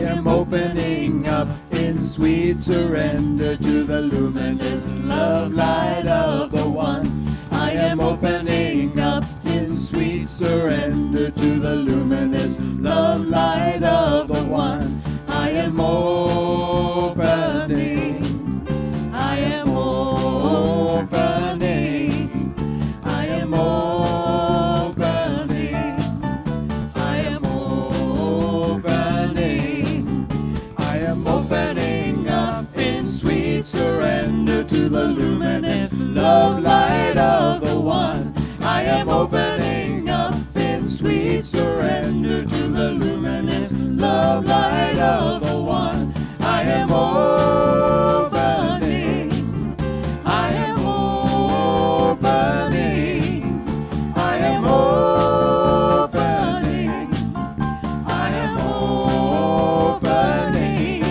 am opening up in sweet surrender to the luminous love light of the One. I am opening up in sweet surrender to the luminous love light of the One. I am opening. I am opening. I am opening. I am opening. I am opening up in sweet surrender to the luminous love light of the One. I am opening up in sweet surrender to the luminous love light of the One. I am opening. I am opening. I am opening. I am opening.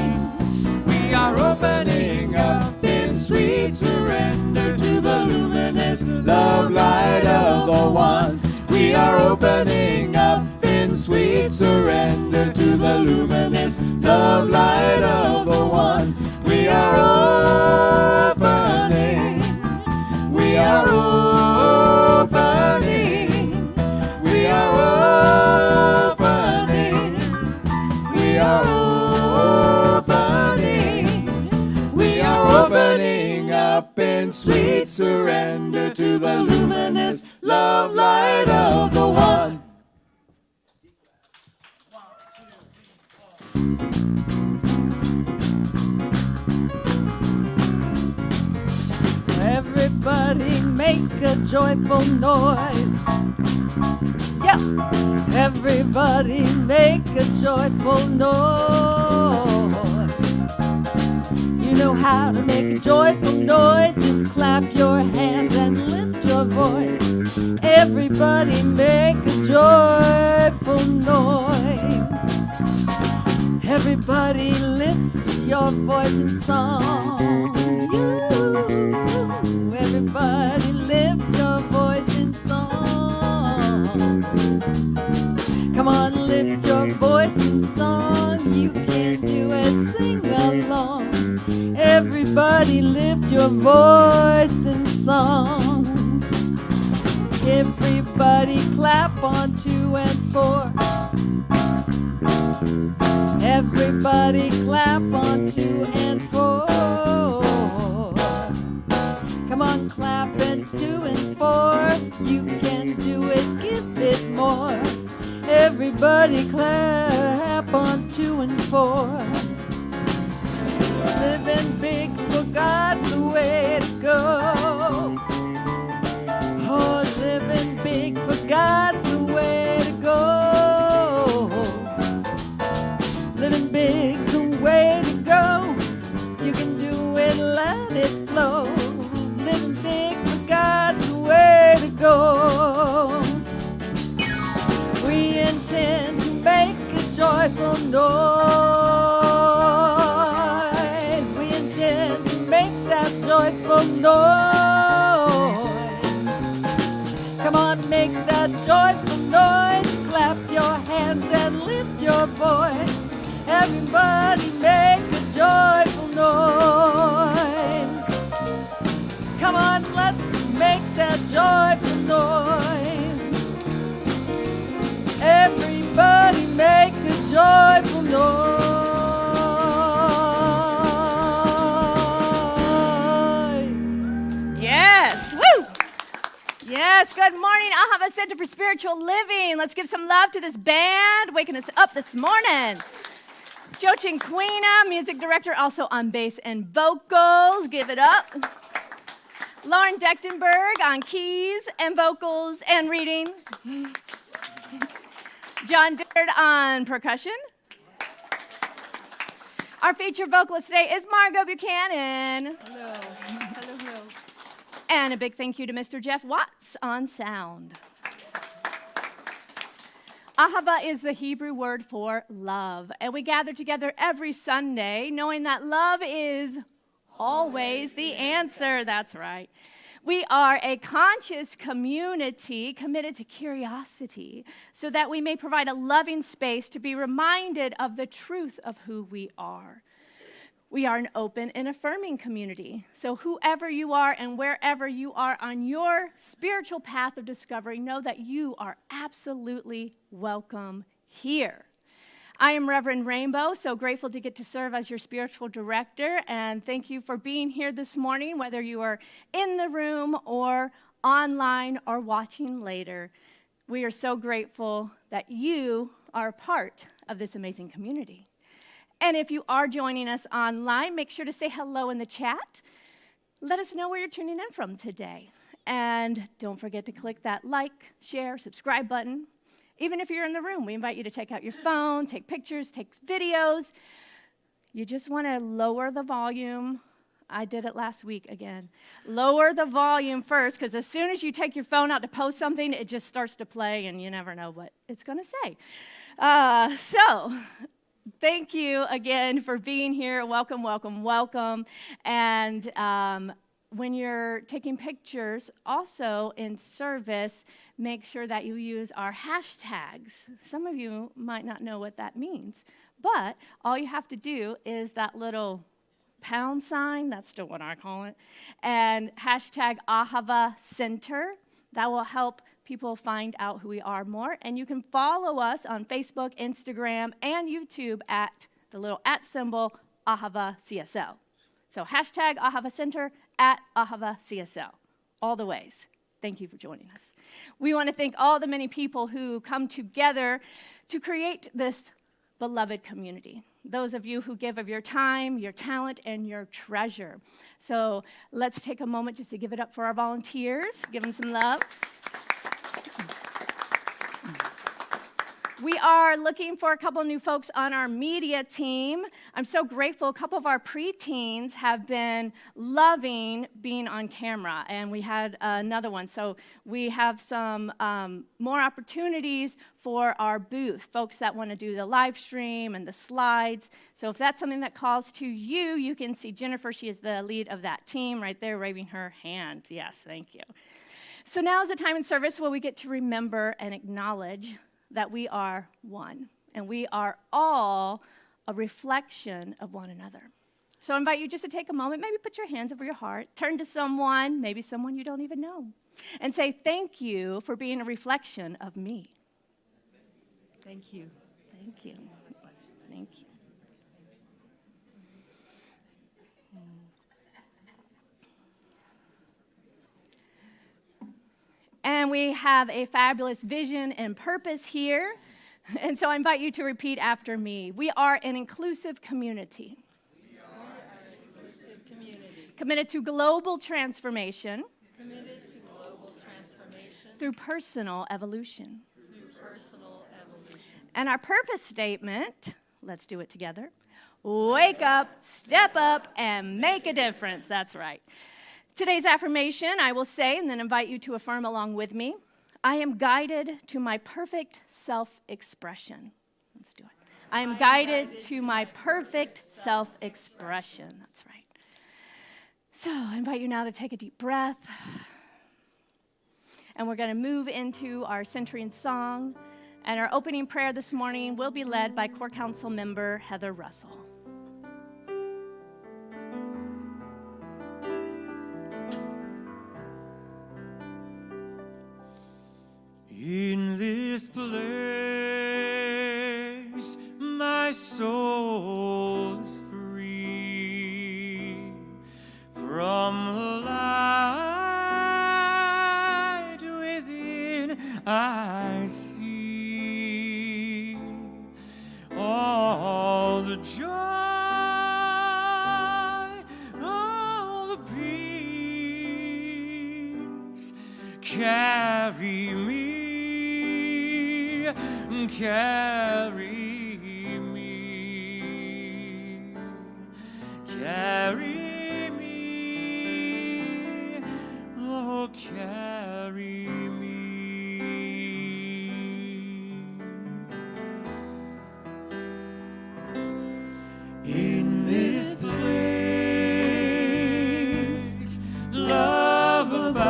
We are opening up in sweet surrender to the luminous love light of the One. We are opening up in sweet surrender to the luminous love light of the One. We are opening. We are opening. We are opening. We are opening. We are opening up in sweet surrender to the luminous love light of the One. Everybody make a joyful noise. Yeah. Everybody make a joyful noise. You know how to make a joyful noise. Just clap your hands and lift your voice. Everybody make a joyful noise. Everybody lift your voice in song. Everybody lift your voice in song. Come on, lift your voice in song. You can do it, sing along. Everybody lift your voice in song. Everybody clap on 2 and 4. Everybody clap on 2 and 4. Come on, clap and 2 and 4. You can do it, give it more. Everybody clap on 2 and 4. Living big's for God's the way to go. Oh, living big for God's the way to go. Living big's the way to go. You can do it, let it flow. Living big for God's the way to go. We intend to make a joyful noise. We intend to make that joyful noise. Come on, make that joyful noise. Clap your hands and lift your voice. Everybody make a joyful noise. Come on, let's make that joyful noise. Everybody make a joyful noise. Yes, woo! Yes, good morning, Ahava Center for Spiritual Living. Let's give some love to this band waking us up this morning. Joe Chinquina, music director, also on bass and vocals. Give it up. Lauren Dechtenberg on keys and vocals and reading. John Dillard on percussion. Our featured vocalist today is Margot Buchanan. Hello. Hello, hello. And a big thank you to Mr. Jeff Watts on sound. Ahava is the Hebrew word for love, and we gather together every Sunday knowing that love is always the answer. That's right. We are a conscious community committed to curiosity so that we may provide a loving space to be reminded of the truth of who we are. We are an open and affirming community. So whoever you are and wherever you are on your spiritual path of discovery, know that you are absolutely welcome here. I am Reverend Rainbow, so grateful to get to serve as your spiritual director, and thank you for being here this morning, whether you are in the room or online or watching later. We are so grateful that you are a part of this amazing community. And if you are joining us online, make sure to say hello in the chat. Let us know where you're tuning in from today. And don't forget to click that like, share, subscribe button. Even if you're in the room, we invite you to take out your phone, take pictures, take videos. You just want to lower the volume. I did it last week again. Lower the volume first, because as soon as you take your phone out to post something, it just starts to play, and you never know what it's going to say. Thank you again for being here. Welcome, welcome, welcome. And when you're taking pictures, also in service, make sure that you use our hashtags. Some of you might not know what that means, but all you have to do is that little pound sign, that's still what I call it, and hashtag Ahava Center. That will help people find out who we are more. And you can follow us on Facebook, Instagram, and YouTube at the little @ symbol, Ahava CSL. So hashtag Ahava Center, at Ahava CSL. All the ways. Thank you for joining us. We want to thank all the many people who come together to create this beloved community. Those of you who give of your time, your talent, and your treasure. So let's take a moment just to give it up for our volunteers. Give them some love. We are looking for a couple new folks on our media team. I'm so grateful. A couple of our preteens have been loving being on camera, and we had another one. So we have some more opportunities for our booth, folks that want to do the live stream and the slides. So if that's something that calls to you, you can see Jennifer. She is the lead of that team right there, waving her hand. Yes, thank you. So now is the time in service where we get to remember and acknowledge that we are one, and we are all a reflection of one another. So I invite you just to take a moment, maybe put your hands over your heart, turn to someone, maybe someone you don't even know, and say, thank you for being a reflection of me. Thank you. Thank you. Thank you. And we have a fabulous vision and purpose here. And so I invite you to repeat after me. We are an inclusive community. We are an inclusive community. Committed to global transformation. Committed to global transformation. Through personal evolution. Through personal evolution. And our purpose statement, let's do it together. Wake up, step up, and make a difference. That's right. Today's affirmation, I will say, and then invite you to affirm along with me. I am guided to my perfect self-expression. Let's do it. I am guided to my perfect self-expression. That's right. So I invite you now to take a deep breath. And we're going to move into our centering song. And our opening prayer this morning will be led by Core Council member Heather Russell. In this place, my soul is free from the light within. I see all the joy, all the peace. Carry me. Carry me, carry me, oh, carry me. In this place, love abides.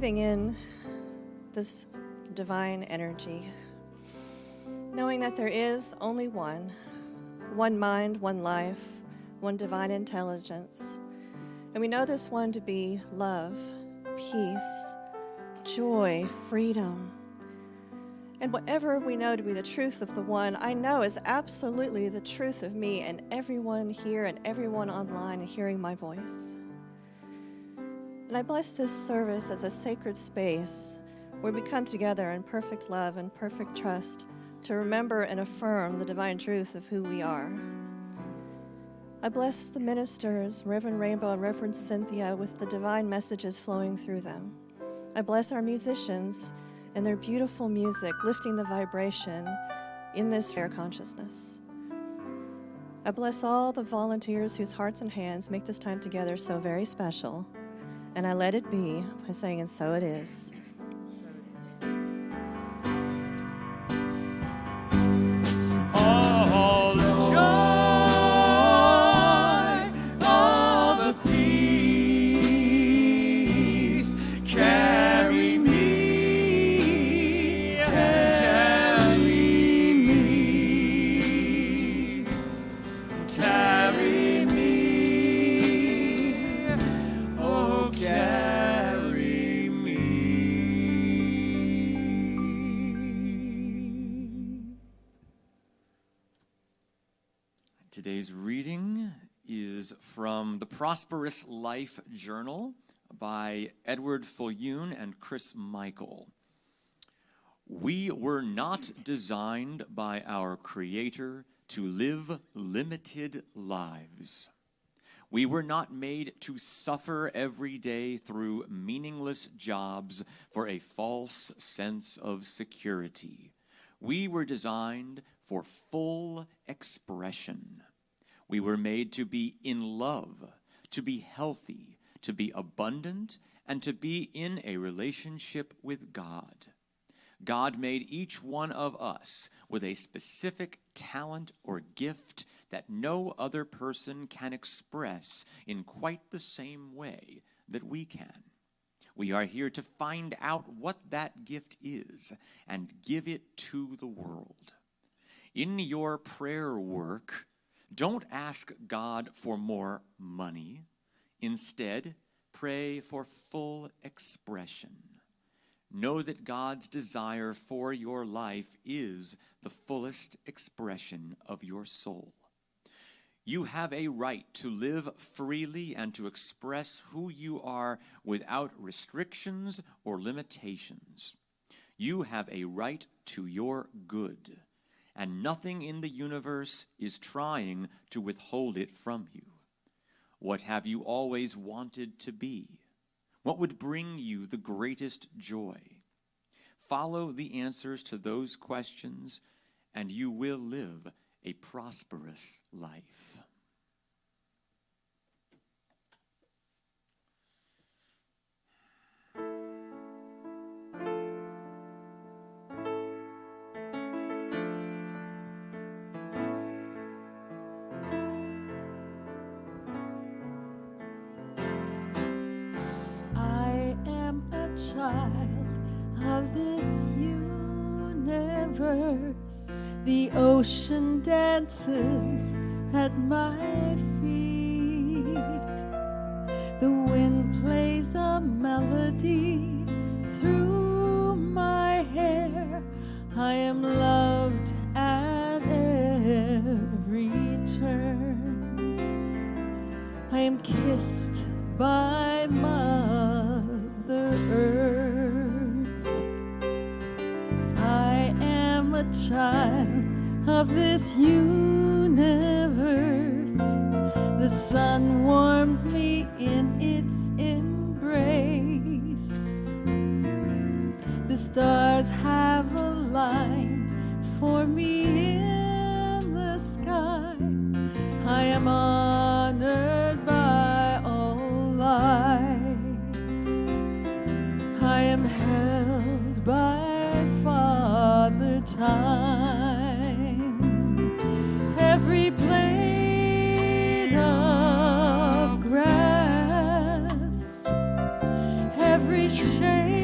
breathing in this divine energy, knowing that there is only one mind, one life, one divine intelligence. And we know this one to be love, peace, joy, freedom. And whatever we know to be the truth of the one, I know is absolutely the truth of me and everyone here and everyone online hearing my voice. And I bless this service as a sacred space where we come together in perfect love and perfect trust to remember and affirm the divine truth of who we are. I bless the ministers, Reverend Rainbow and Reverend Cynthia, with the divine messages flowing through them. I bless our musicians and their beautiful music, lifting the vibration in this fair consciousness. I bless all the volunteers whose hearts and hands make this time together so very special. And I let it be by saying, and so it is. All the joy, all the peace, carry me, carry me, carry me, oh, carry me. Today's reading is from the Prosperous Life Journal by Edward Fulyoun and Chris Michael. We were not designed by our Creator to live limited lives. We were not made to suffer every day through meaningless jobs for a false sense of security. We were designed for full expression. We were made to be in love, to be healthy, to be abundant, and to be in a relationship with God. God made each one of us with a specific talent or gift that no other person can express in quite the same way that we can. We are here to find out what that gift is and give it to the world. In your prayer work, don't ask God for more money. Instead, pray for full expression. Know that God's desire for your life is the fullest expression of your soul. You have a right to live freely and to express who you are without restrictions or limitations. You have a right to your good, and nothing in the universe is trying to withhold it from you. What have you always wanted to be? What would bring you the greatest joy? Follow the answers to those questions, and you will live a prosperous life. I am a child of this universe. The ocean dances at my feet. The wind plays a melody through my hair. I am loved at every turn. I am kissed by Mother Earth. I am a child of this universe. The sun warms me in its embrace. The stars have aligned for me in the sky. I am honored by all life. I am held by Father Time. Every blade of grass, every shade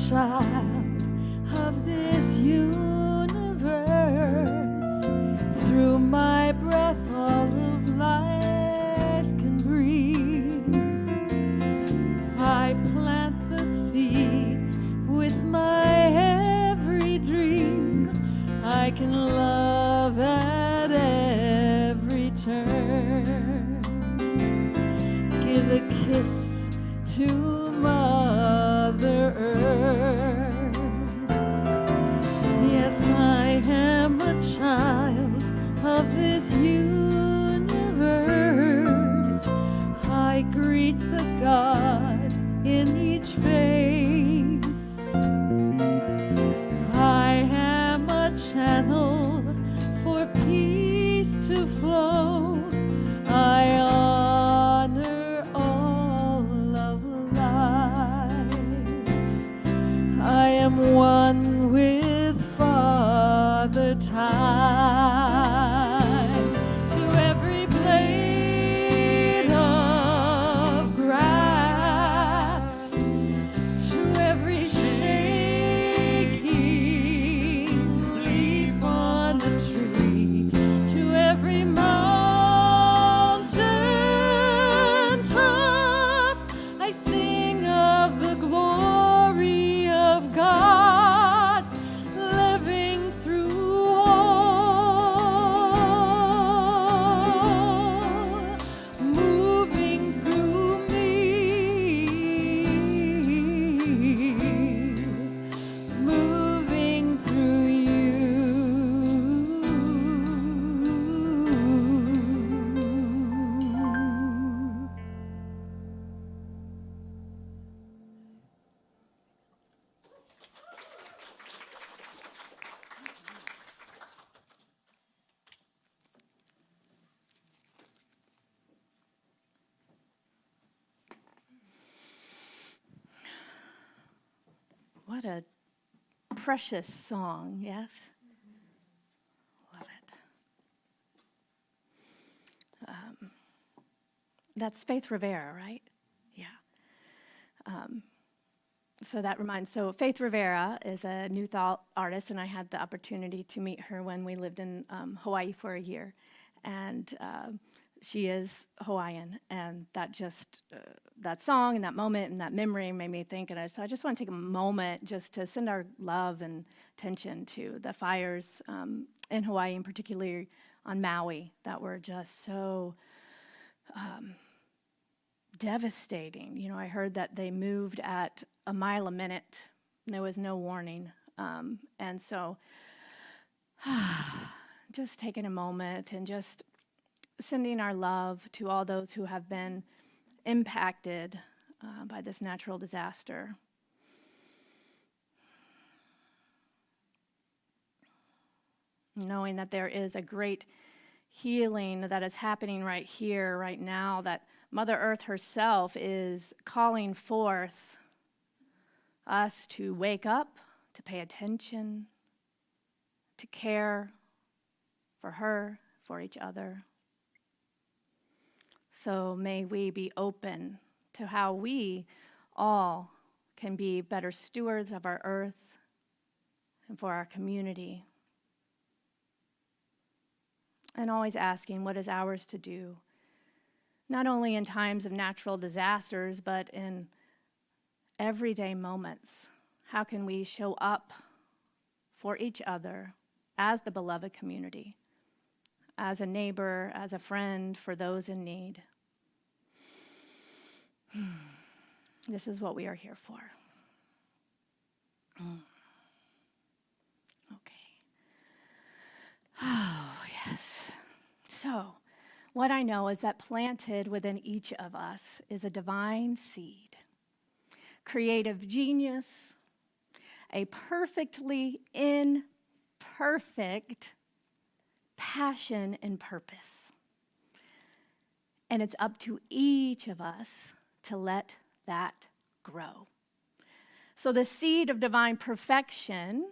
child of this universe. Through my breath all of life can breathe. I plant the seeds with my every dream. I can love at every turn. Give a kiss to Mother Earth. Yes, I am a child of this universe. I greet the God in each face. I am a channel for peace to flow. I honor all of life. I am one with Father Time. To every blade of grass, to every shaking leaf on a tree, to every mountain top, I sing of the glory of God living through all, moving through me, moving through you. What a precious song, yes? Love it. That's Faith Rivera, right? Yeah. So that reminds, so Faith Rivera is a New Thought artist, and I had the opportunity to meet her when we lived in Hawaii for a year. And she is Hawaiian, and that just, that song and that moment and that memory made me think, and so I just want to take a moment just to send our love and attention to the fires in Hawaii, and particularly on Maui, that were just so devastating. You know, I heard that they moved at a mile a minute. There was no warning. And so just taking a moment and just sending our love to all those who have been impacted by this natural disaster. Knowing that there is a great healing that is happening right here, right now, that Mother Earth herself is calling forth us to wake up, to pay attention, to care for her, for each other. So may we be open to how we all can be better stewards of our earth and for our community. And always asking what is ours to do, not only in times of natural disasters, but in everyday moments. How can we show up for each other as the beloved community, as a neighbor, as a friend for those in need? This is what we are here for. Okay. Oh, yes. So, what I know is that planted within each of us is a divine seed, creative genius, a perfectly imperfect passion and purpose. And it's up to each of us to let that grow. So the seed of divine perfection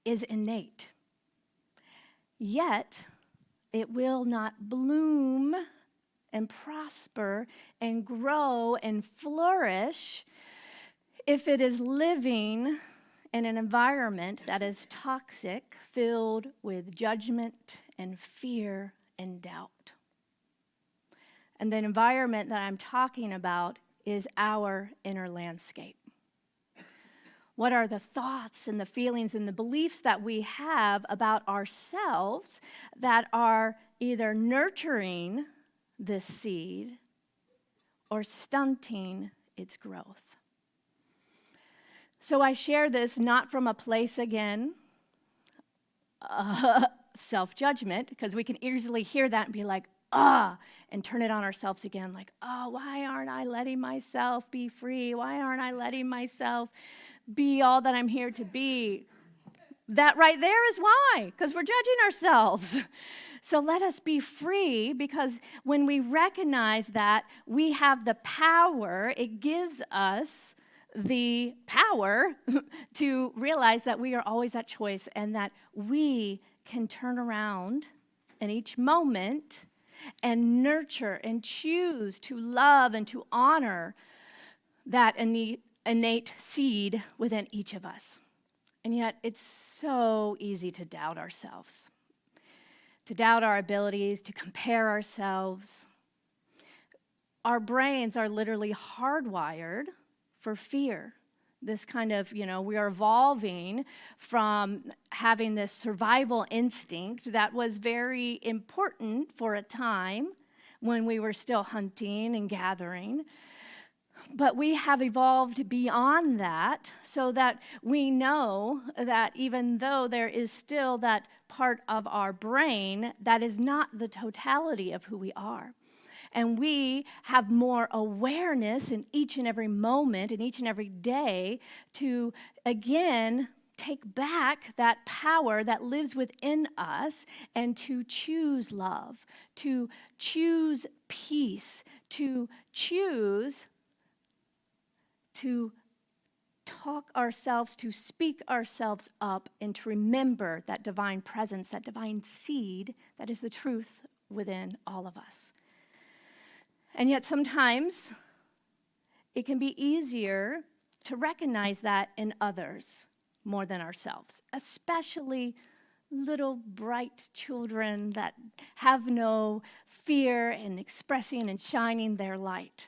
is innate. Yet, it will not bloom and prosper and grow and flourish if it is living in an environment that is toxic, filled with judgment and fear and doubt. And the environment that I'm talking about is our inner landscape. What are the thoughts and the feelings and the beliefs that we have about ourselves that are either nurturing this seed or stunting its growth? So I share this not from a place, again, self-judgment, because we can easily hear that and be like, and turn it on ourselves again, like, why aren't I letting myself be free? Why aren't I letting myself be all that I'm here to be? That right there is why, because we're judging ourselves. So let us be free, because when we recognize that we have the power, it gives us the power to realize that we are always at choice and that we can turn around in each moment and nurture and choose to love and to honor that innate seed within each of us. And yet it's so easy to doubt ourselves, to doubt our abilities, to compare ourselves. Our brains are literally hardwired for fear. This kind of, we are evolving from having this survival instinct that was very important for a time when we were still hunting and gathering. But we have evolved beyond that so that we know that even though there is still that part of our brain, that is not the totality of who we are. And we have more awareness in each and every moment, in each and every day, to, again, take back that power that lives within us and to choose love, to choose peace, to choose to talk ourselves, to speak ourselves up, and to remember that divine presence, that divine seed that is the truth within all of us. And yet sometimes it can be easier to recognize that in others more than ourselves, especially little bright children that have no fear in expressing and shining their light.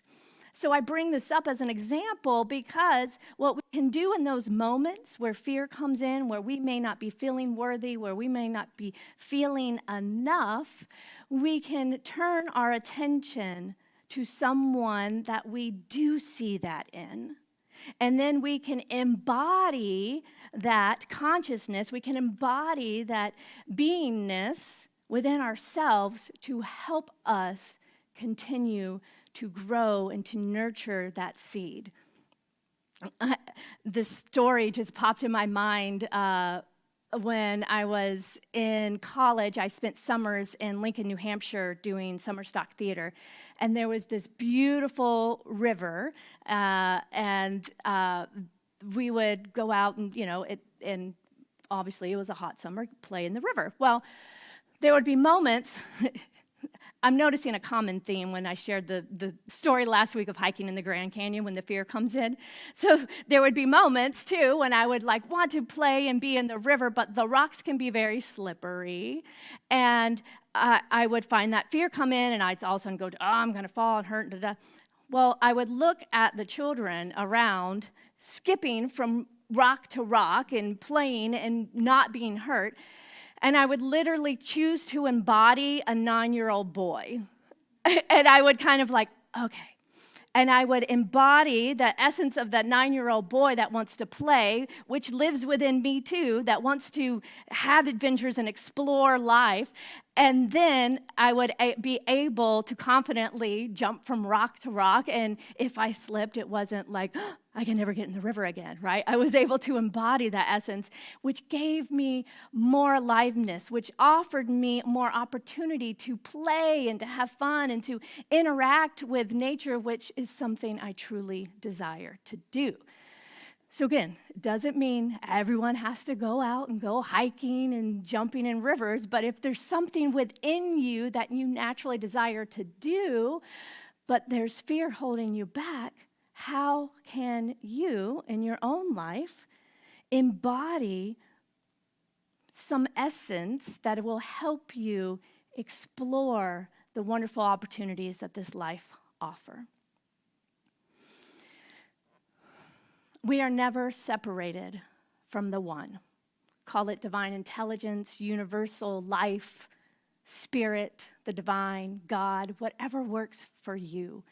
So I bring this up as an example because what we can do in those moments where fear comes in, where we may not be feeling worthy, where we may not be feeling enough, we can turn our attention to someone that we do see that in. And then we can embody that consciousness, we can embody that beingness within ourselves to help us continue to grow and to nurture that seed. This story just popped in my mind. When I was in college, I spent summers in Lincoln, New Hampshire doing summer stock theater. And there was this beautiful river, and we would go out and, and obviously it was a hot summer, play in the river. Well, there would be moments, I'm noticing a common theme when I shared the story last week of hiking in the Grand Canyon when the fear comes in. So there would be moments, too, when I would want to play and be in the river, but the rocks can be very slippery. And I would find that fear come in, and I'd all of a sudden go, I'm going to fall and hurt. Well, I would look at the children around, skipping from rock to rock and playing and not being hurt. And I would literally choose to embody a 9-year-old boy. And I would kind of okay. And I would embody the essence of that 9-year-old boy that wants to play, which lives within me too, that wants to have adventures and explore life. And then I would be able to confidently jump from rock to rock. And if I slipped, it wasn't like, I can never get in the river again, right? I was able to embody that essence, which gave me more aliveness, which offered me more opportunity to play and to have fun and to interact with nature, which is something I truly desire to do. So again, it doesn't mean everyone has to go out and go hiking and jumping in rivers, but if there's something within you that you naturally desire to do, but there's fear holding you back, how can you, in your own life, embody some essence that will help you explore the wonderful opportunities that this life offers? We are never separated from the one. Call it divine intelligence, universal life, spirit, the divine, God, whatever works for you.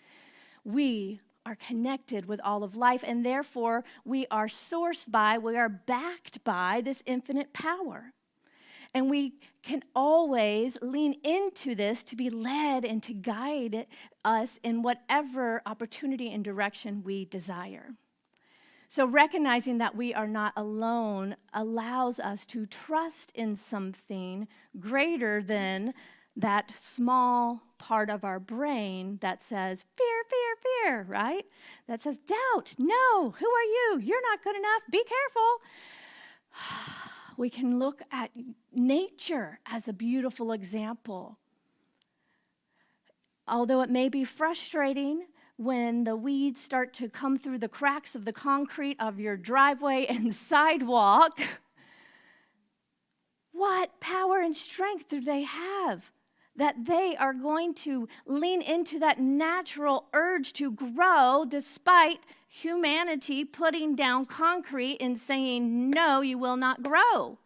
We are connected with all of life, and therefore we are sourced by, we are backed by this infinite power. And we can always lean into this to be led and to guide us in whatever opportunity and direction we desire. So recognizing that we are not alone allows us to trust in something greater than that small part of our brain that says, fear, fear, fear, right? That says, doubt, no, who are you? You're not good enough, be careful. We can look at nature as a beautiful example. Although it may be frustrating when the weeds start to come through the cracks of the concrete of your driveway and sidewalk, what power and strength do they have that they are going to lean into that natural urge to grow despite humanity putting down concrete and saying, no, you will not grow?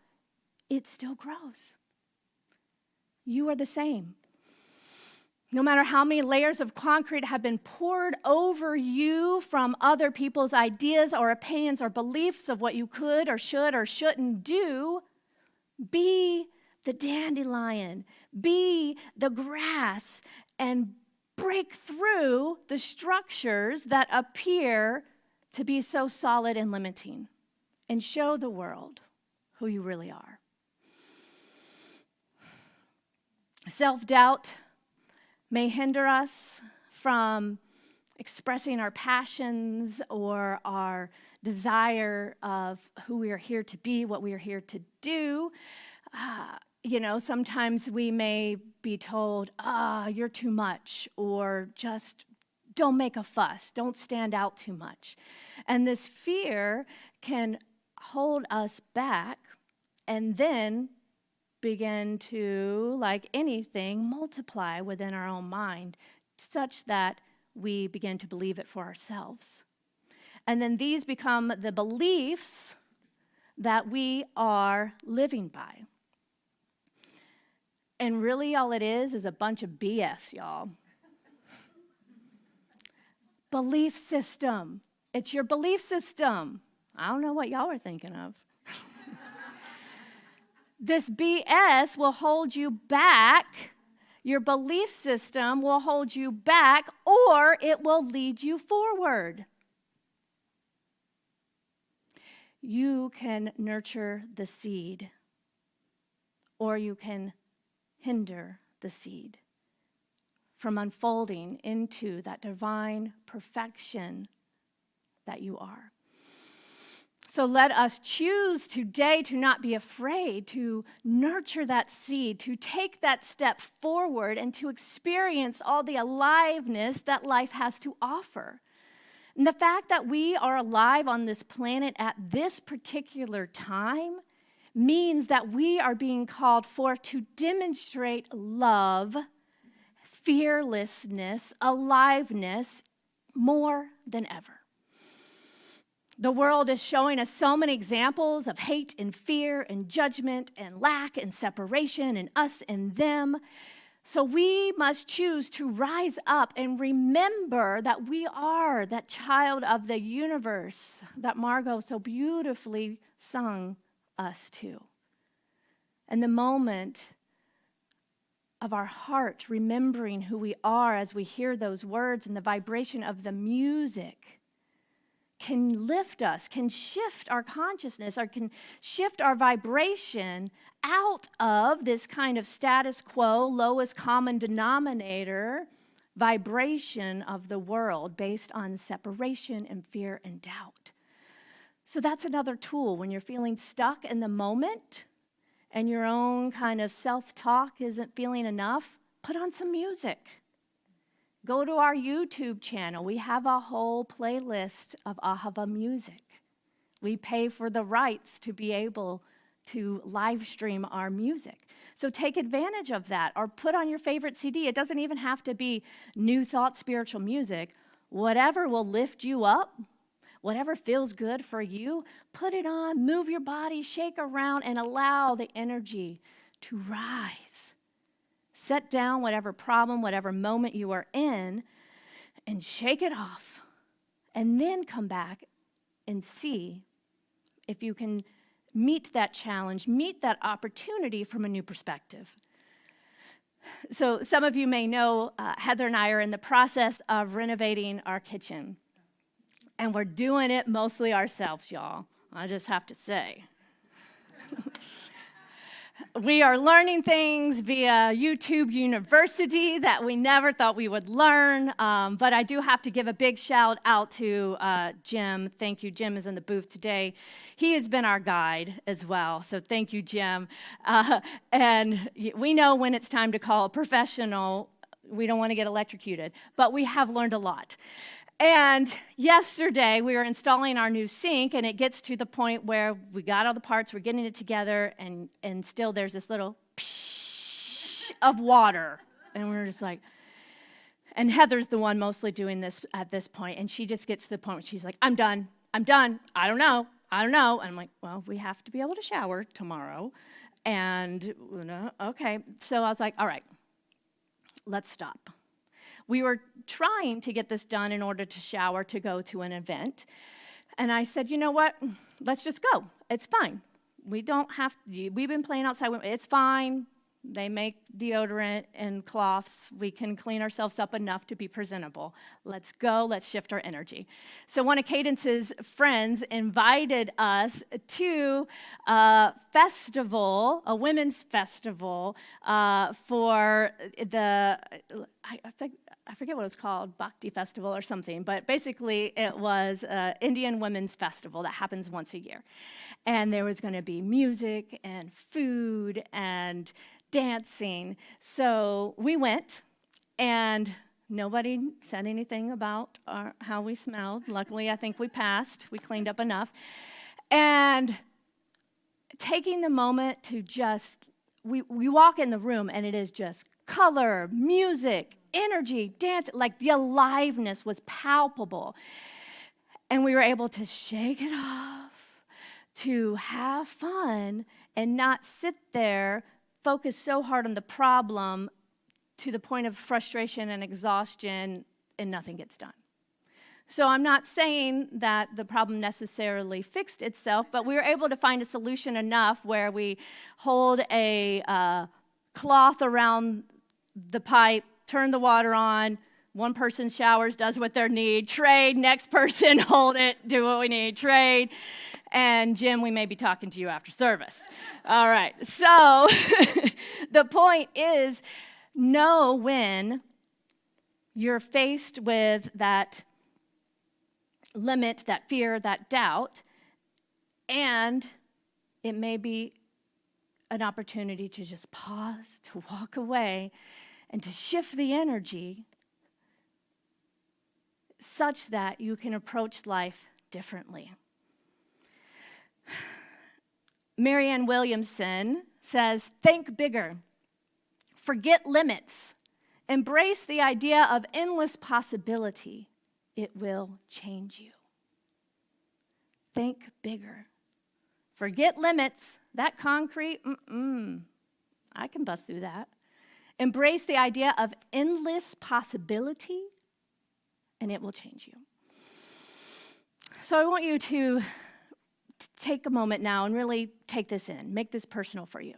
It still grows. You are the same. No matter how many layers of concrete have been poured over you from other people's ideas or opinions or beliefs of what you could or should or shouldn't do, be the dandelion, be the grass, and break through the structures that appear to be so solid and limiting, and show the world who you really are. Self-doubt may hinder us from expressing our passions or our desire of who we are here to be, what we are here to do. Sometimes we may be told, you're too much, or just don't make a fuss, don't stand out too much. And this fear can hold us back and then begin to, like anything, multiply within our own mind such that we begin to believe it for ourselves. And then these become the beliefs that we are living by. And really all it is a bunch of BS, y'all. Belief system. It's your belief system. I don't know what y'all are thinking of. This BS will hold you back. Your belief system will hold you back, or it will lead you forward. You can nurture the seed, or you can hinder the seed from unfolding into that divine perfection that you are. So let us choose today to not be afraid, to nurture that seed, to take that step forward, and to experience all the aliveness that life has to offer. And the fact that we are alive on this planet at this particular time means that we are being called forth to demonstrate love, fearlessness, aliveness more than ever. The world is showing us so many examples of hate and fear and judgment and lack and separation and us and them. So we must choose to rise up and remember that we are that child of the universe that Margot so beautifully sung us to. And the moment of our heart remembering who we are as we hear those words and the vibration of the music can lift us, can shift our consciousness, or can shift our vibration out of this kind of status quo, lowest common denominator vibration of the world based on separation and fear and doubt. So that's another tool when you're feeling stuck in the moment and your own kind of self-talk isn't feeling enough. Put on some music. Go to our YouTube channel. We have a whole playlist of Ahava music. We pay for the rights to be able to live stream our music. So take advantage of that, or put on your favorite CD. It doesn't even have to be New Thought spiritual music. Whatever will lift you up, whatever feels good for you, put it on, move your body, shake around, and allow the energy to rise. Set down whatever problem, whatever moment you are in, and shake it off. And then come back and see if you can meet that challenge, meet that opportunity from a new perspective. So some of you may know Heather and I are in the process of renovating our kitchen. And we're doing it mostly ourselves, y'all. I just have to say. We are learning things via YouTube University that we never thought we would learn. But I do have to give a big shout out to Jim. Thank you. Jim is in the booth today. He has been our guide as well. So thank you, Jim. And we know when it's time to call a professional. We don't want to get electrocuted. But we have learned a lot. And yesterday, we were installing our new sink, and it gets to the point where we got all the parts, we're getting it together, and still there's this little psh of water. And we're just like, and Heather's the one mostly doing this at this point, and she just gets to the point where she's like, I'm done, I don't know. And I'm like, well, we have to be able to shower tomorrow. And, okay. So I was like, all right, let's stop. We were trying to get this done in order to shower to go to an event. And I said, you know what? Let's just go. It's fine. We don't have to. We've been playing outside. It's fine. They make deodorant and cloths. We can clean ourselves up enough to be presentable. Let's go. Let's shift our energy. So one of Cadence's friends invited us to a festival, a women's festival for the, I forget what it was called, Bhakti Festival or something, but basically it was an Indian women's festival that happens once a year. And there was going to be music and food and dancing. So we went, and nobody said anything about how we smelled. Luckily, I think we passed. We cleaned up enough. And taking the moment to just, we walk in the room, and it is just color, music, energy, dance, like the aliveness was palpable. And we were able to shake it off, to have fun, and not sit there, focus so hard on the problem to the point of frustration and exhaustion, and nothing gets done. So I'm not saying that the problem necessarily fixed itself, but we were able to find a solution enough where we hold a cloth around the pipe, turn the water on, one person showers, does what they need, trade, next person, hold it, do what we need, trade. And Jim, we may be talking to you after service. All right, so the point is, know when you're faced with that limit, that fear, that doubt, and it may be an opportunity to just pause, to walk away, and to shift the energy such that you can approach life differently. Marianne Williamson says, think bigger, forget limits, embrace the idea of endless possibility. It will change you. Think bigger. Forget limits. That concrete, I can bust through that. Embrace the idea of endless possibility, and it will change you. So I want you to take a moment now and really take this in. Make this personal for you.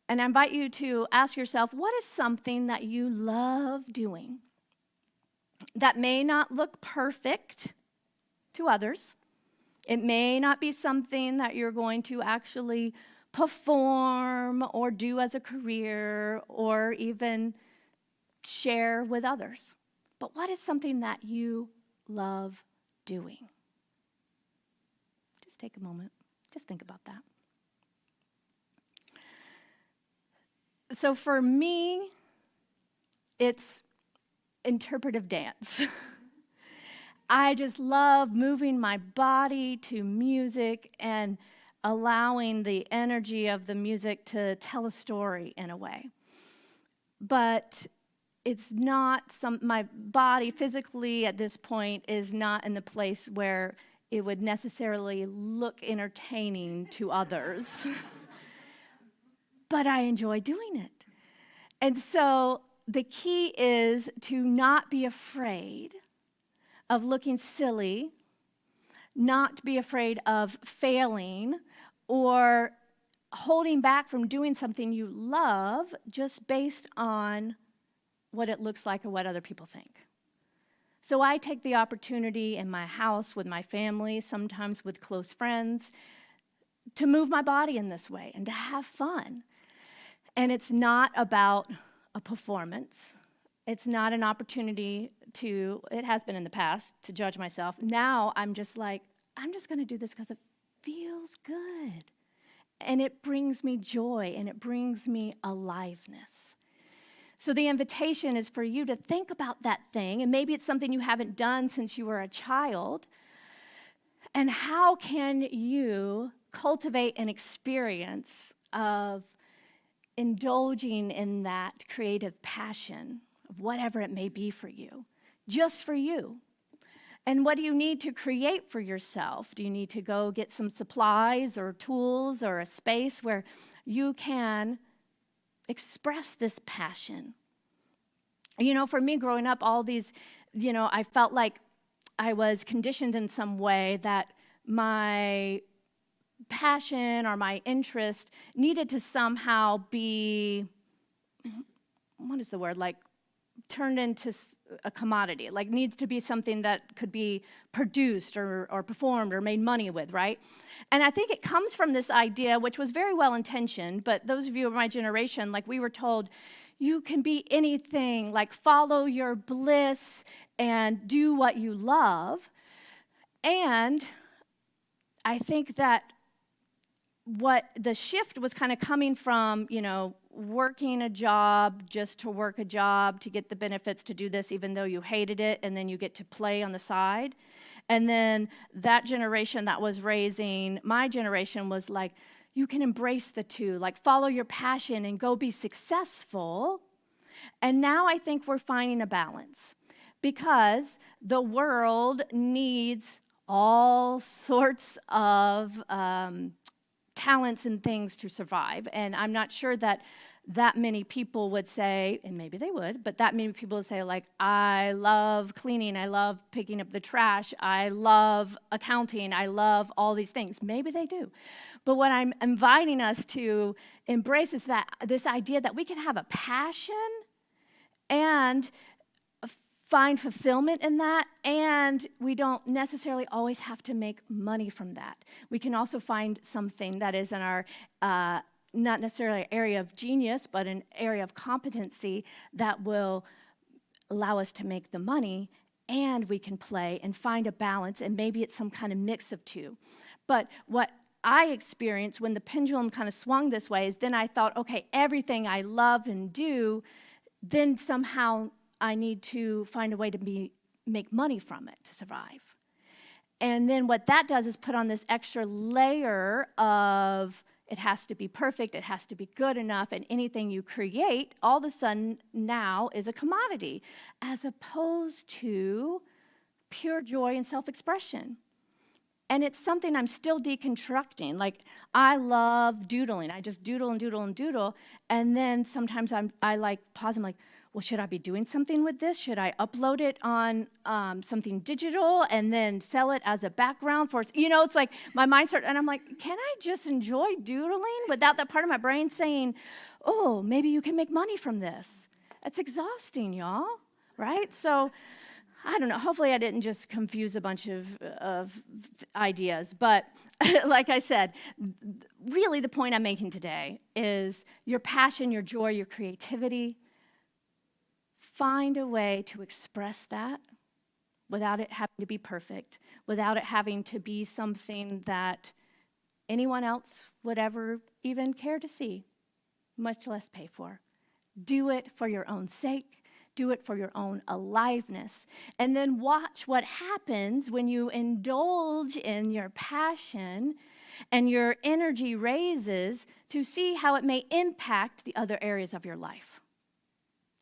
And I invite you to ask yourself, what is something that you love doing that may not look perfect to others? It may not be something that you're going to actually perform or do as a career or even share with others. But what is something that you love doing? Just take a moment. Just think about that. So for me, it's interpretive dance. I just love moving my body to music and allowing the energy of the music to tell a story in a way. But it's not my body physically at this point is not in the place where it would necessarily look entertaining to others. But I enjoy doing it. And so the key is to not be afraid of looking silly, not be afraid of failing or holding back from doing something you love just based on what it looks like or what other people think. So I take the opportunity in my house with my family, sometimes with close friends, to move my body in this way and to have fun. And it's not about a performance. It's not an opportunity to, it has been in the past, to judge myself. Now I'm just like, I'm just going to do this because it feels good. And it brings me joy and it brings me aliveness. So the invitation is for you to think about that thing, and maybe it's something you haven't done since you were a child, and how can you cultivate an experience of indulging in that creative passion of whatever it may be for you, just for you. And what do you need to create for yourself? Do you need to go get some supplies or tools or a space where you can express this passion? You know, for me growing up, all these, I felt like I was conditioned in some way that my passion or my interest needed to somehow be, what is the word, like turned into a commodity, like needs to be something that could be produced or performed or made money with, right? And I think it comes from this idea, which was very well intentioned, but those of you of my generation, like we were told, you can be anything, like follow your bliss and do what you love. And I think that what the shift was kind of coming from, working a job just to work a job to get the benefits to do this even though you hated it, and then you get to play on the side. And then that generation that was raising my generation was like, you can embrace the two, like follow your passion and go be successful. And now I think we're finding a balance because the world needs all sorts of talents and things to survive. And I'm not sure that many people would say, and maybe they would, but that many people would say, like, I love cleaning, I love picking up the trash, I love accounting, I love all these things. Maybe they do. But what I'm inviting us to embrace is that this idea that we can have a passion and find fulfillment in that, and we don't necessarily always have to make money from that. We can also find something that is in our, not necessarily an area of genius, but an area of competency that will allow us to make the money, and we can play and find a balance, and maybe it's some kind of mix of two. But what I experienced when the pendulum kind of swung this way is then I thought, okay, everything I love and do, then somehow I need to find a way to make money from it to survive. And then what that does is put on this extra layer of it has to be perfect, it has to be good enough, and anything you create all of a sudden now is a commodity, as opposed to pure joy and self-expression. And it's something I'm still deconstructing. Like, I love doodling. I just doodle and doodle and doodle, and then sometimes I like pause, I'm like, well, should I be doing something with this? Should I upload it on something digital and then sell it as a background for, it's like my mind starts, and I'm like, can I just enjoy doodling without that part of my brain saying, oh, maybe you can make money from this? That's exhausting, y'all, right? So I don't know. Hopefully I didn't just confuse a bunch of ideas. But like I said, really the point I'm making today is your passion, your joy, your creativity. Find a way to express that without it having to be perfect, without it having to be something that anyone else would ever even care to see, much less pay for. Do it for your own sake. Do it for your own aliveness. And then watch what happens when you indulge in your passion and your energy raises to see how it may impact the other areas of your life.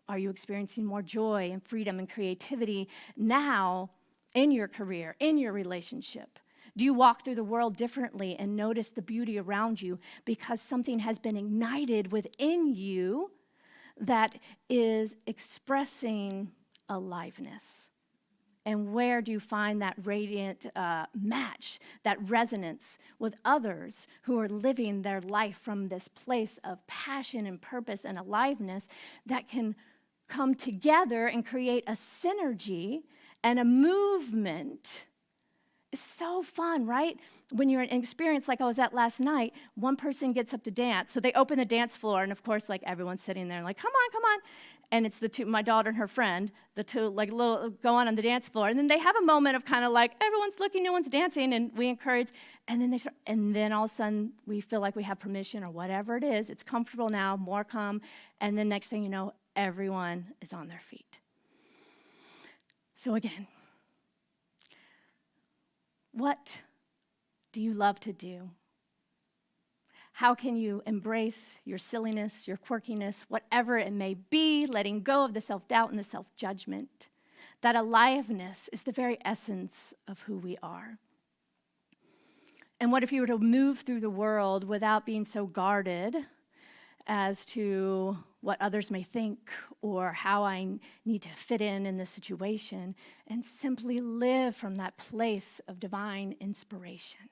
Are you experiencing more joy and freedom and creativity now in your career, in your relationship? Do you walk through the world differently and notice the beauty around you because something has been ignited within you that is expressing aliveness? And where do you find that radiant match, that resonance with others who are living their life from this place of passion and purpose and aliveness that can come together and create a synergy and a movement? It's so fun, right? When you're in an experience like I was at last night, one person gets up to dance. So they open the dance floor, and of course, like everyone's sitting there and like, come on, come on. And it's the two, my daughter and her friend, the two like little go on the dance floor. And then they have a moment of kind of like, everyone's looking, no one's dancing, and we encourage. And then they start, and then all of a sudden we feel like we have permission or whatever it is. It's comfortable now, more come. And then next thing you know, everyone is on their feet. So again, what do you love to do? How can you embrace your silliness, your quirkiness, whatever it may be, letting go of the self-doubt and the self-judgment? That aliveness is the very essence of who we are. And what if you were to move through the world without being so guarded as to what others may think or how I need to fit in this situation, and simply live from that place of divine inspiration?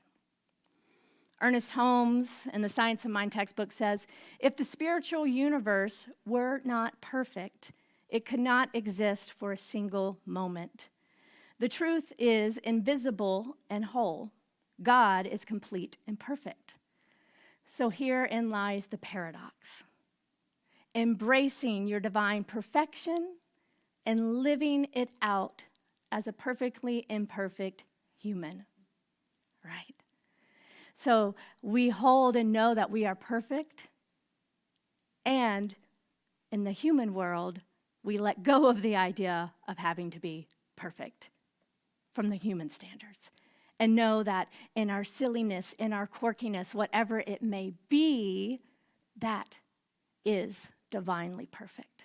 Ernest Holmes in the Science of Mind textbook says, if the spiritual universe were not perfect, it could not exist for a single moment. The truth is invisible and whole. God is complete and perfect. So herein lies the paradox. Embracing your divine perfection and living it out as a perfectly imperfect human, right? So we hold and know that we are perfect, and in the human world, we let go of the idea of having to be perfect from the human standards, and know that in our silliness, in our quirkiness, whatever it may be, that is divinely perfect.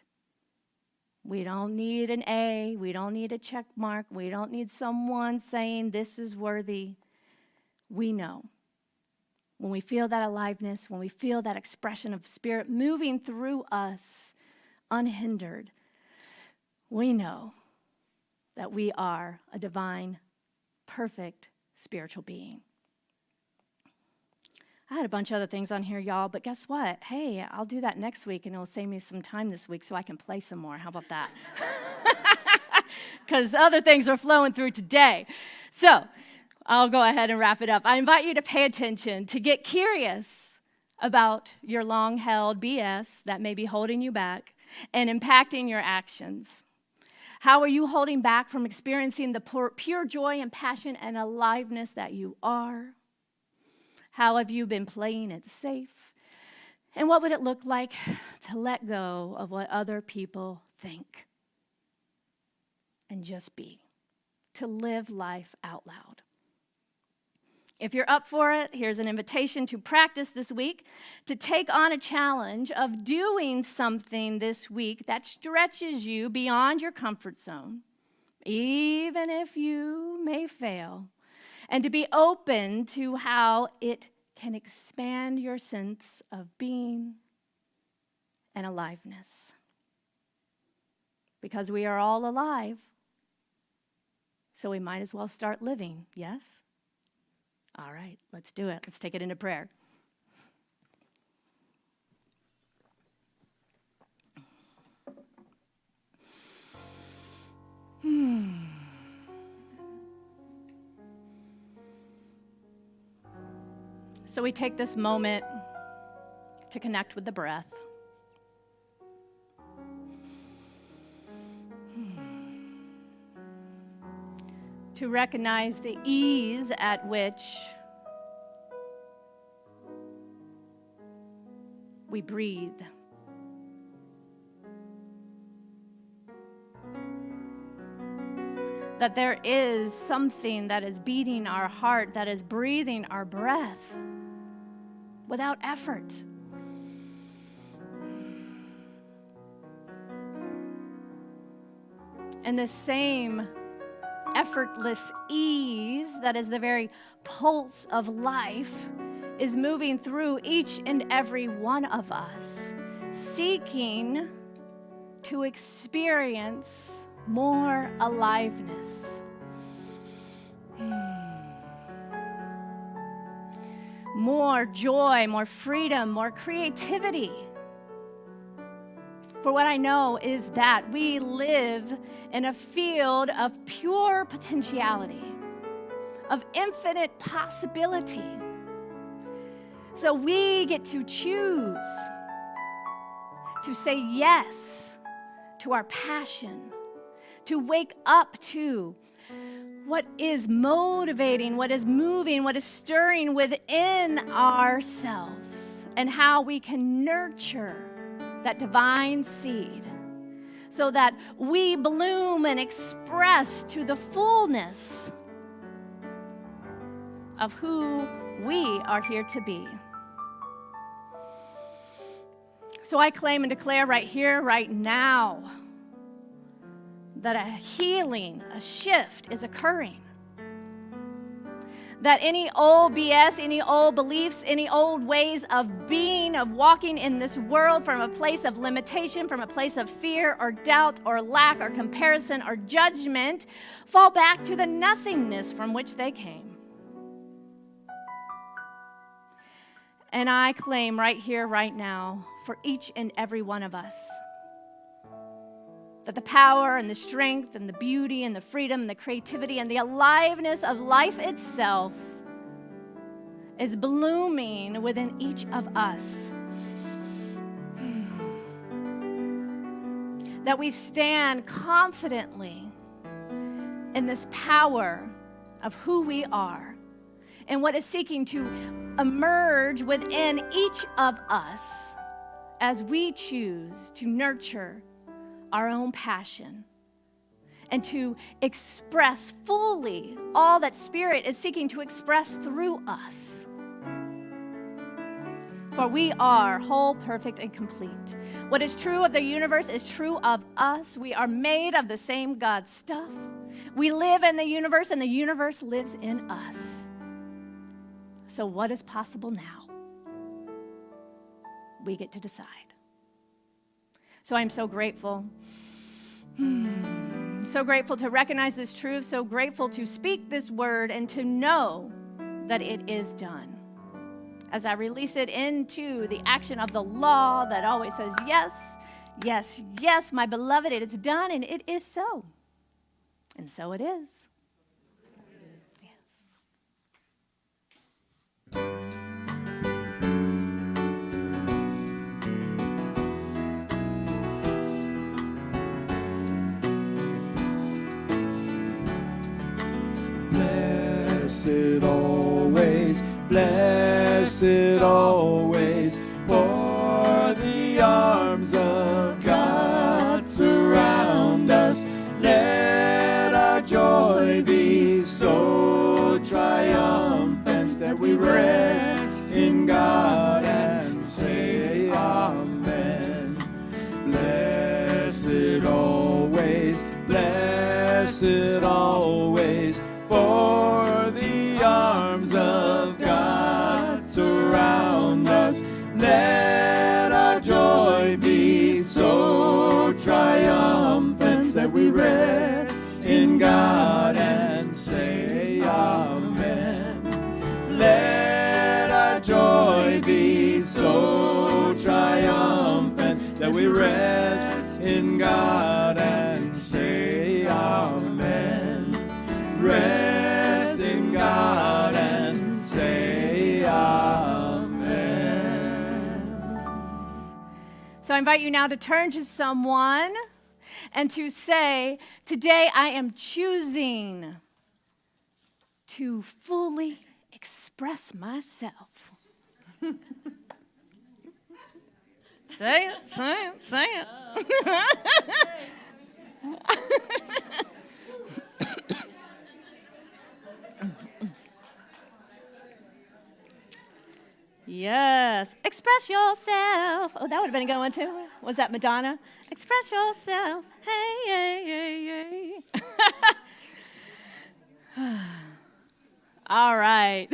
We don't need an A, we don't need a check mark, we don't need someone saying this is worthy. We know. When we feel that aliveness, when we feel that expression of spirit moving through us unhindered, we know that we are a divine, perfect spiritual being. I had a bunch of other things on here, y'all, but guess what? Hey, I'll do that next week, and it'll save me some time this week so I can play some more. How about that? Because other things are flowing through today. So I'll go ahead and wrap it up. I invite you to pay attention, to get curious about your long-held BS that may be holding you back and impacting your actions. How are you holding back from experiencing the pure joy and passion and aliveness that you are? How have you been playing it safe? And what would it look like to let go of what other people think and just be, to live life out loud? If you're up for it, here's an invitation to practice this week, to take on a challenge of doing something this week that stretches you beyond your comfort zone, even if you may fail, and to be open to how it can expand your sense of being and aliveness. Because we are all alive, so we might as well start living, yes? All right, let's do it. Let's take it into prayer. So we take this moment to connect with the breath. To recognize the ease at which we breathe. that there is something that is beating our heart, that is breathing our breath without effort. And the same effortless ease that is the very pulse of life is moving through each and every one of us, seeking to experience more aliveness. More joy, more freedom, more creativity. For what I know is that we live in a field of pure potentiality, of infinite possibility. So we get to choose to say yes to our passion, to wake up to what is motivating, what is moving, what is stirring within ourselves, and how we can nurture that divine seed so that we bloom and express to the fullness of who we are here to be. So I claim and declare right here, right now, that a healing, a shift is occurring. That any old BS, any old beliefs, any old ways of being, of walking in this world from a place of limitation, from a place of fear or doubt or lack or comparison or judgment, fall back to the nothingness from which they came. And I claim right here, right now, for each and every one of us, that the power and the strength and the beauty and the freedom and the creativity and the aliveness of life itself is blooming within each of us. That we stand confidently in this power of who we are and what is seeking to emerge within each of us as we choose to nurture our own passion and to express fully all that Spirit is seeking to express through us. For we are whole, perfect, and complete. What is true of the universe is true of us. We are made of the same God stuff. We live in the universe, and the universe lives in us. So what is possible now? We get to decide. So I'm so grateful. So grateful to recognize this truth, so grateful to speak this word and to know that it is done. As I release it into the action of the law that always says, yes, yes, yes, my beloved, it is done, and it is so. And so it is. Blessed always, blessed always, for the arms of God surround us. Let our joy be so triumphant that we rest in God and say amen. Blessed always, blessed always, for the arms of God surround us. Let our joy be so triumphant that we rest in God and say amen. Let our joy be so triumphant that we rest in God and say amen. Rest in God and say amen. So I invite you now to turn to someone and to say, today I am choosing to fully express myself. Say it, say it, say it. Yes. Express yourself. Oh, that would have been a good one too. Was that Madonna? Express yourself. Hey, hey, hey, hey. All right.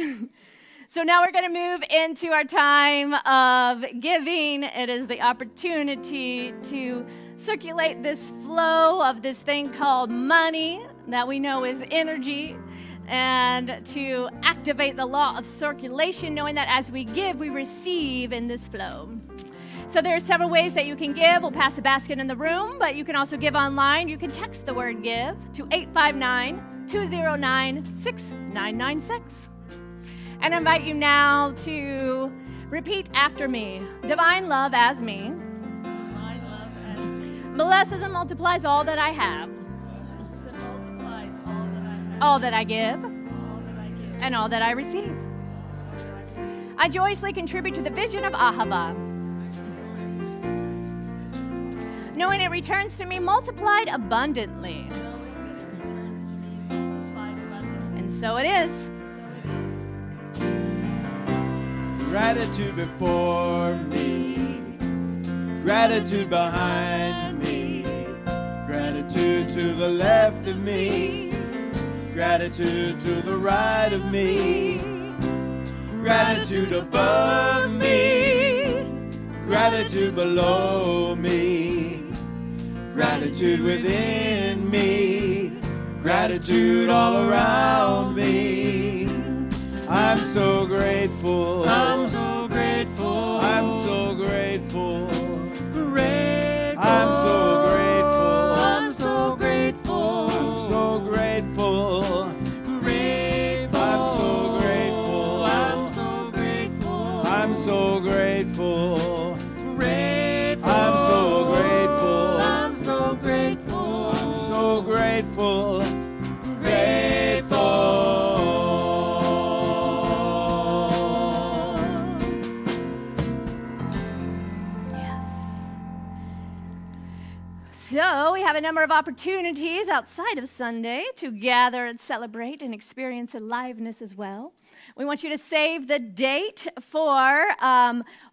So now we're going to move into our time of giving. It is the opportunity to circulate this flow of this thing called money that we know is energy, and to activate the law of circulation, knowing that as we give, we receive in this flow. So there are several ways that you can give. We'll pass a basket in the room, but you can also give online. You can text the word give to 859-209-6996. And I invite you now to repeat after me. Divine love as me. Divine love as me. Blesses and multiplies all that I have. Blesses and multiplies all that I have. All that I give. All that I give. And all that I receive. I joyously contribute to the vision of Ahava, knowing it returns to me multiplied abundantly. Knowing that it returns to me multiplied abundantly. And so it is. So it is. Gratitude before me, gratitude behind me, gratitude to the left of me, gratitude to the right of me, gratitude above me, gratitude below me, gratitude within me, gratitude all around me. I'm so grateful. I'm so grateful. I'm so grateful. Grateful. I'm so grateful. I'm so grateful. I'm so grateful. Grateful. I'm so grateful. I'm so grateful. I'm so grateful. Grateful. I'm so grateful. I'm so grateful. I'm so grateful. Grateful. So we have a number of opportunities outside of Sunday to gather and celebrate and experience aliveness as well. We want you to save the date for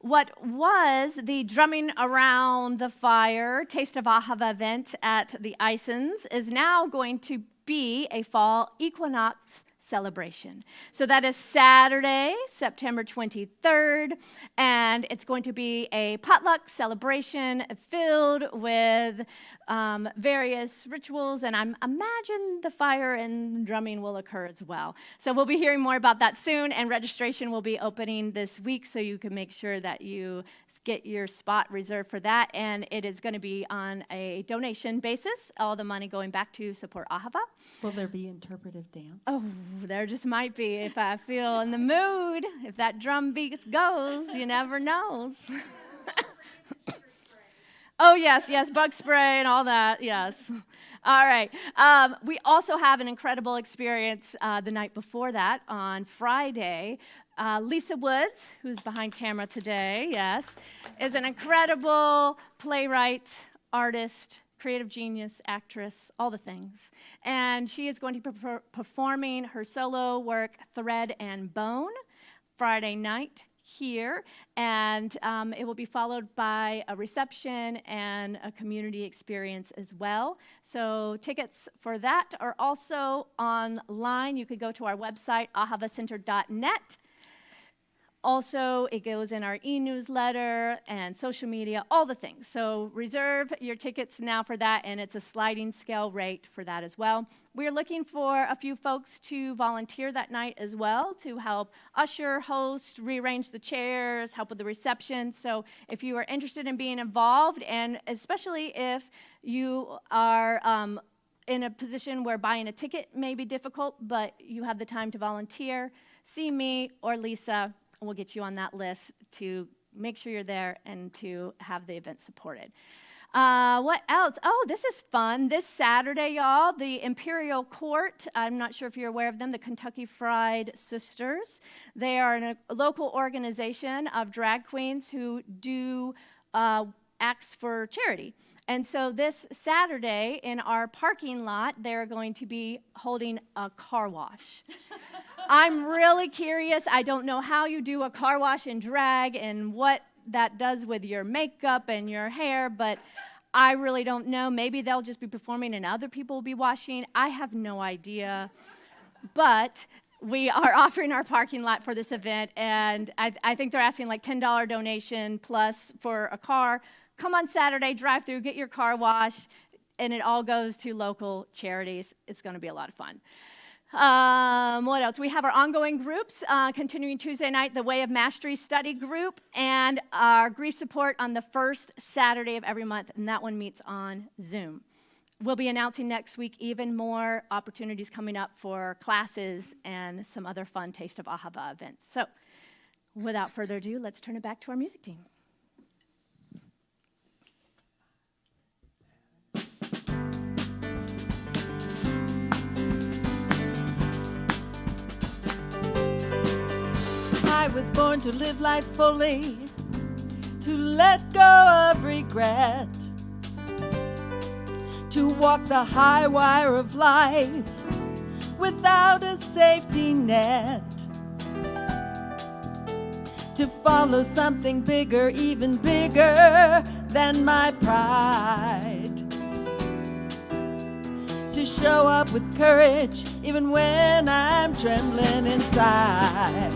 what was the Drumming Around the Fire Taste of Ahava event at the Isons is now going to be a fall equinox celebration. So that is Saturday, September 23rd, and it's going to be a potluck celebration filled with various rituals, and I imagine the fire and drumming will occur as well. So we'll be hearing more about that soon, and registration will be opening this week, so you can make sure that you get your spot reserved for that, and it is going to be on a donation basis, all the money going back to support Ahava. Will there be interpretive dance? Oh, there just might be if I feel in the mood. If that drum beat goes, you never knows. Oh, yes, bug spray and all that, yes. All right. We also have an incredible experience the night before that on Friday. Lisa Woods, who's behind camera today, yes, is an incredible playwright, artist, creative genius, actress, all the things. And she is going to be performing her solo work, Thread and Bone, Friday night here. And it will be followed by a reception and a community experience as well. So tickets for that are also online. You could go to our website, ahavacenter.net. Also, it goes in our e-newsletter and social media, all the things. So reserve your tickets now for that, and it's a sliding scale rate for that as well. We're looking for a few folks to volunteer that night as well to help usher, host, rearrange the chairs, help with the reception. So if you are interested in being involved, and especially if you are in a position where buying a ticket may be difficult, but you have the time to volunteer, see me or Lisa. We'll get you on that list to make sure you're there and to have the event supported. What else? Oh, this is fun. This Saturday, y'all, the Imperial Court, I'm not sure if you're aware of them, the Kentucky Fried Sisters. They are a local organization of drag queens who do acts for charity. And so this Saturday in our parking lot, they're going to be holding a car wash. I'm really curious. I don't know how you do a car wash and drag and what that does with your makeup and your hair, but I really don't know. Maybe they'll just be performing and other people will be washing. I have no idea. But we are offering our parking lot for this event, and I think they're asking like $10 donation plus for a car. Come on Saturday, drive through, get your car washed, and it all goes to local charities. It's going to be a lot of fun. What else? We have our ongoing groups, continuing Tuesday night, the Way of Mastery study group, and our grief support on the first Saturday of every month, and that one meets on Zoom. We'll be announcing next week even more opportunities coming up for classes and some other fun Taste of Ahava events. So without further ado, let's turn it back to our music team. I was born to live life fully, to let go of regret, to walk the high wire of life without a safety net, to follow something bigger, even bigger than my pride, to show up with courage even when I'm trembling inside.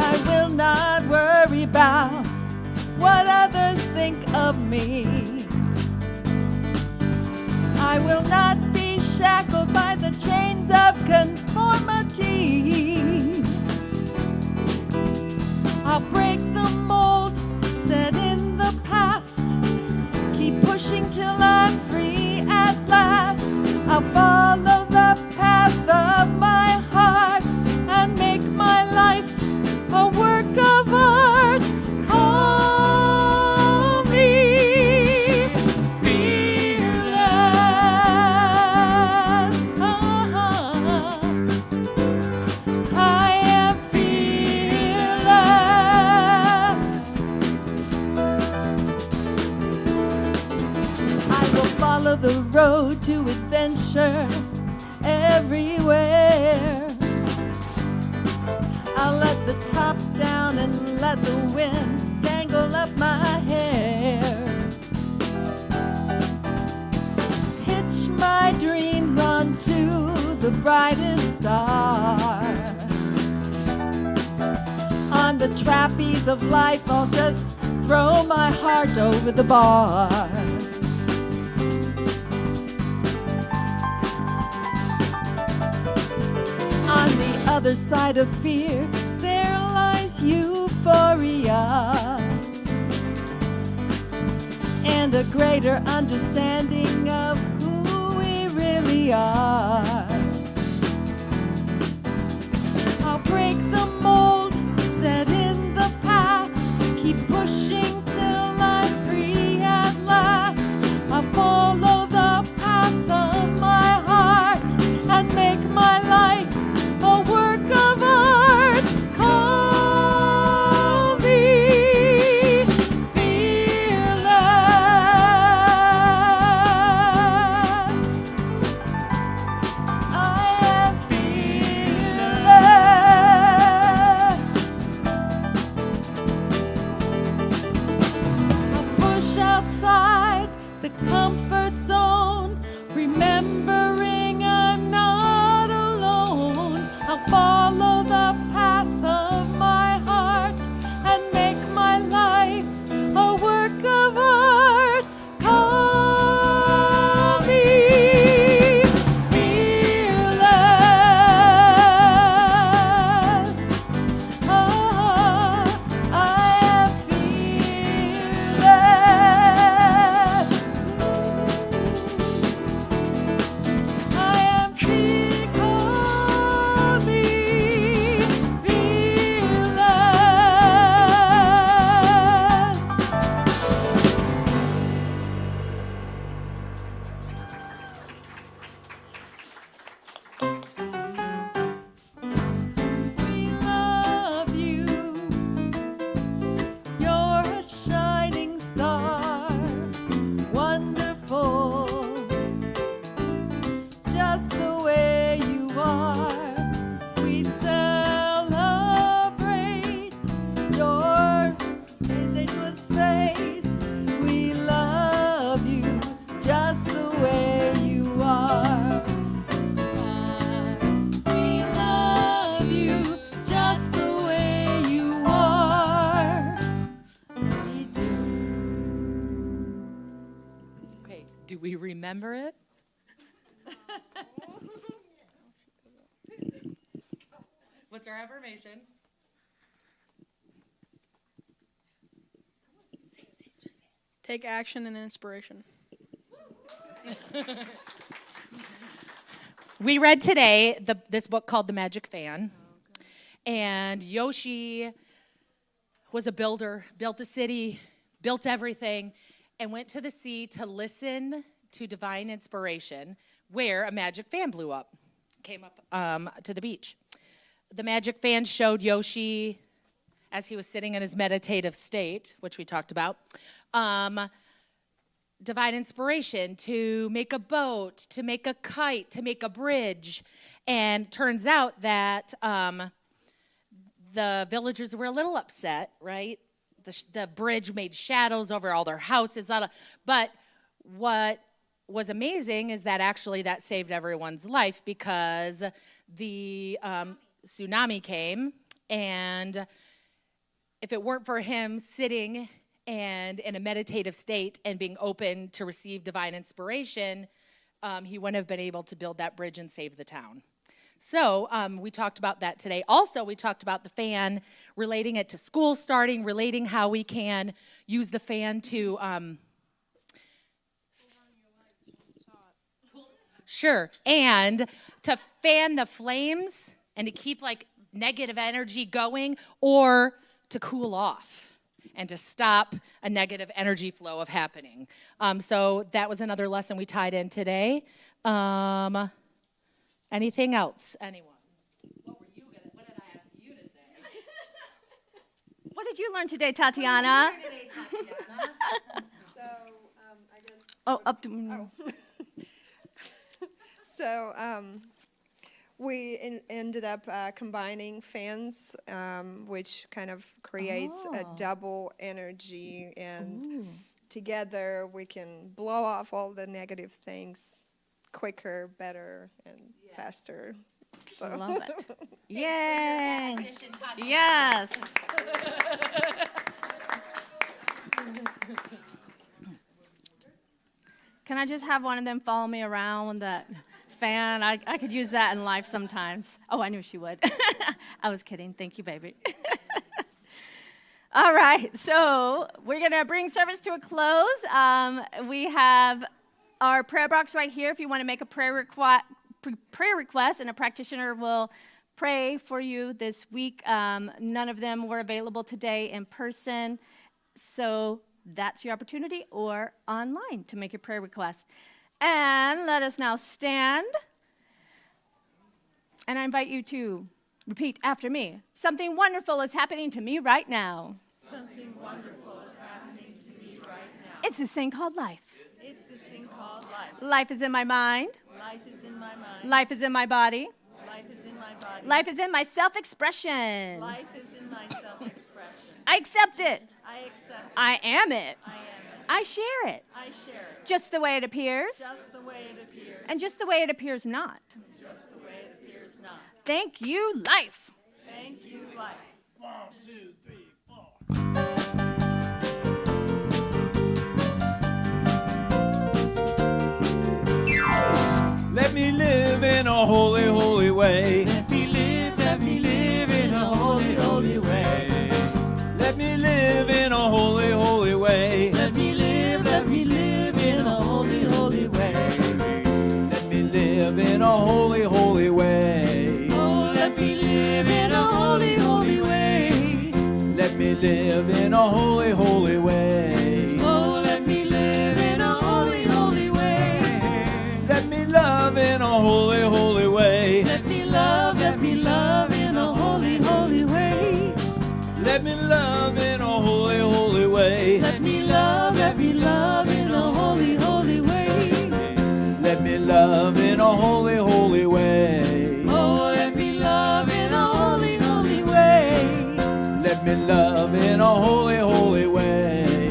I will not worry about what others think of me. I will not be shackled by the chains of conformity. I'll break the mold set in the past, keep pushing till I'm free at last. I'll follow the path of my heart and make my life a work of art. Call me fearless. I am fearless. I will follow the road to adventure everywhere. I'll let the top down and let the wind dangle up my hair. Hitch my dreams onto the brightest star. On the trapeze of life, I'll just throw my heart over the bar. On the other side of fear, there lies euphoria and a greater understanding of who we really are. I'll break the mold set in the past, keep pushing till I'm free at last. I'll follow the path of my heart and make my life a work of art. Call me fearless. we remember it? What's our affirmation? Take action and inspiration. We read today this book called The Magic Fan. And Yoshi was a builder, built a city, built everything, and went to the sea to listen to divine inspiration where a magic fan blew up, came up to the beach. The magic fan showed Yoshi, as he was sitting in his meditative state, which we talked about, divine inspiration to make a boat, to make a kite, to make a bridge. And turns out that the villagers were a little upset, right? The bridge made shadows over all their houses. But what was amazing is that actually that saved everyone's life, because the tsunami came, and if it weren't for him sitting and in a meditative state and being open to receive divine inspiration, he wouldn't have been able to build that bridge and save the town. So we talked about that today. Also, we talked about the fan, relating it to school starting, relating how we can use the fan to sure, and to fan the flames and to keep like negative energy going, or to cool off and to stop a negative energy flow of happening. So that was another lesson we tied in today. Anything else? Anyone? What did I ask you to say? What did you learn today, Tatiana? So, I guess. Oh, up to. So, we ended up combining fans, which kind of creates a double energy, and together we can blow off all the negative things quicker, better, and faster. So. I love it. Yay! Yes. Can I just have one of them follow me around with that fan? I could use that in life sometimes. Oh, I knew she would. I was kidding. Thank you, baby. All right, so we're going to bring service to a close. We have our prayer box right here if you want to make a prayer request, and a practitioner will pray for you this week. None of them were available today in person, so that's your opportunity, or online to make your prayer request. And let us now stand, and I invite you to repeat after me. Something wonderful is happening to me right now. Something wonderful is happening to me right now. It's this thing called life. It's this thing called life. Life is in my mind. Life is in my mind. Life is in my body. Life is in my body. Life is in my self-expression. Life is in my self-expression. I accept it. I accept it. I am it. I am it. I share it. I share it. Just the way it appears. Just the way it appears. And just the way it appears not. Just the way it appears not. Thank you, life. Thank you, life. 1, 2, 3, 4. Let me live in a holy, holy way. Let me live in a holy, holy way. Let me live in a holy, holy way. Let me live in a holy, holy way. Let me live in a holy, holy way. Oh, let me live in a holy, holy way. Let me live in a holy, holy way. Oh, let me live in a holy, holy way. Let me love in a holy, holy way. Let me love in a holy, holy way. Let me love in a holy, holy way. Let me love in a holy, holy way. Let me love in a holy, holy way. Oh, let me love in a holy, holy way. Let me love in a holy, holy way.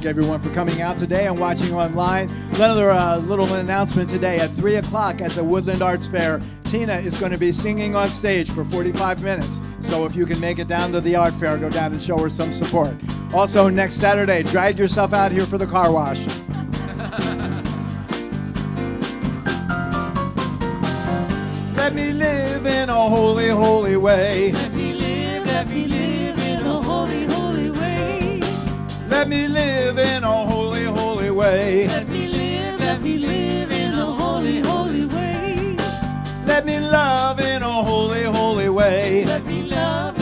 thank everyone for coming out today and watching online. Another little announcement today at 3 o'clock at the Woodland Arts Fair. Tina is going to be singing on stage for 45 minutes. So if you can make it down to the art fair, go down and show her some support. Also, next Saturday, drag yourself out here for the car wash. Let me live in a holy, holy way. Let me live in a holy, holy way. Let me live in a holy, holy way. Let me live in a holy, holy way. Let me love in a holy, holy way. Let me love